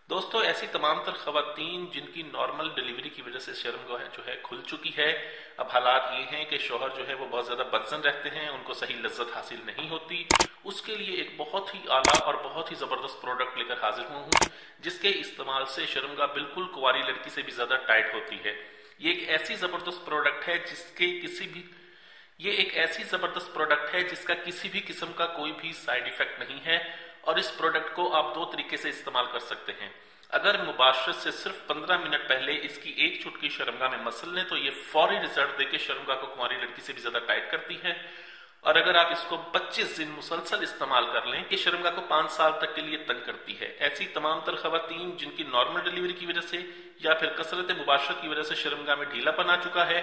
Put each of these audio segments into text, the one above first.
दोस्तों, ऐसी तमाम तर खवातीन जिनकी नॉर्मल डिलीवरी की वजह से शर्मगाह जो है खुल चुकी है। अब हालात ये हैं कि शोहर जो है वो बहुत ज़्यादा बदजन रहते हैं, उनको सही लज्जत हासिल नहीं होती। उसके लिए एक बहुत ही आला और बहुत ही ज़बरदस्त प्रोडक्ट लेकर हाजिर हुआ हूँ, जिसके इस्तेमाल से शर्मगाह बिल्कुल कुंवारी लड़की से भी ज़्यादा टाइट होती है। ये एक ऐसी ज़बरदस्त प्रोडक्ट है जिसके किसी भी ये एक ऐसी ज़बरदस्त प्रोडक्ट है जिसका किसी भी किस्म का कोई भी साइड इफेक्ट नहीं है। और इस प्रोडक्ट को आप दो तरीके से इस्तेमाल कर सकते हैं। अगर मुबाशरत से सिर्फ 15 मिनट पहले इसकी एक चुटकी शर्मगाह में मसल लें तो ये फौरी रिजल्ट देके शर्मगाह को कुंवारी लड़की से भी ज्यादा टाइट करती है। और अगर आप इसको 25 दिन मुसलसल इस्तेमाल कर लें, ये शर्मगाह को 5 साल तक के लिए तंग करती है। ऐसी तमाम तर खवातीन जिनकी नॉर्मल डिलीवरी की वजह से या फिर कसरत मुबाशरत की वजह से शर्मगाह में ढीलापन आ चुका है,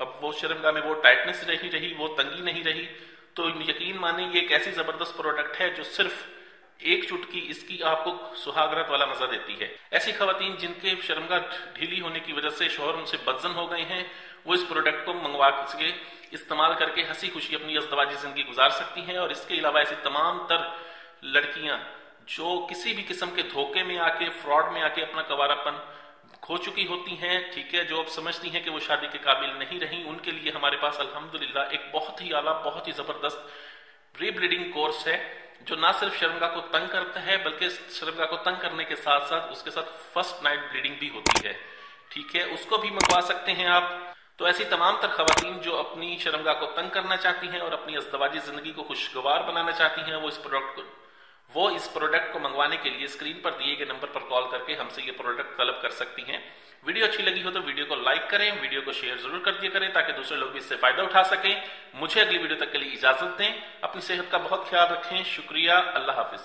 अब वो शर्मगाह में वो टाइटनेस नहीं रही, वो तंगी नहीं रही, तो यकीन माने ये एक ऐसी जबरदस्त प्रोडक्ट है जो सिर्फ एक चुटकी इसकी आपको सुहागरात वाला मजा देती है। ऐसी खवातीन जिनके शर्मगाह ढीली होने की वजह से शोहर उनसे बदजन हो गए हैं, वो इस प्रोडक्ट को मंगवा के इस्तेमाल करके हंसी खुशी अपनी अज़दवाजी जिंदगी गुजार सकती हैं। और इसके अलावा ऐसी तमाम तर लड़कियां जो किसी भी किस्म के धोखे में आके, फ्रॉड में आके अपना कवारापन खो चुकी होती हैं, ठीक है, जो अब समझती हैं कि वो शादी के काबिल नहीं रही, उनके लिए हमारे पास अल्हम्दुलिल्लाह एक बहुत ही आला, बहुत ही जबरदस्त रीब्लीडिंग कोर्स है, जो ना सिर्फ शर्मगाह को तंग करता है बल्कि शर्मगाह को तंग करने के साथ साथ उसके साथ फर्स्ट नाइट ब्लीडिंग भी होती है। ठीक है, उसको भी मंगवा सकते हैं आप। तो ऐसी तमाम तर खवातीन जो अपनी शर्मगाह को तंग करना चाहती हैं और अपनी अज़दवाजी जिंदगी को खुशगवार बनाना चाहती हैं, वो इस प्रोडक्ट को मंगवाने के लिए स्क्रीन पर दिए गए नंबर पर कॉल करके हमसे ये प्रोडक्ट तलब कर सकती हैं। वीडियो अच्छी लगी हो तो वीडियो को लाइक करें, वीडियो को शेयर जरूर कर दिया करें ताकि दूसरे लोग भी इससे फायदा उठा सकें। मुझे अगली वीडियो तक के लिए इजाजत दें। अपनी सेहत का बहुत ख्याल रखें। शुक्रिया। अल्लाह हाफिज।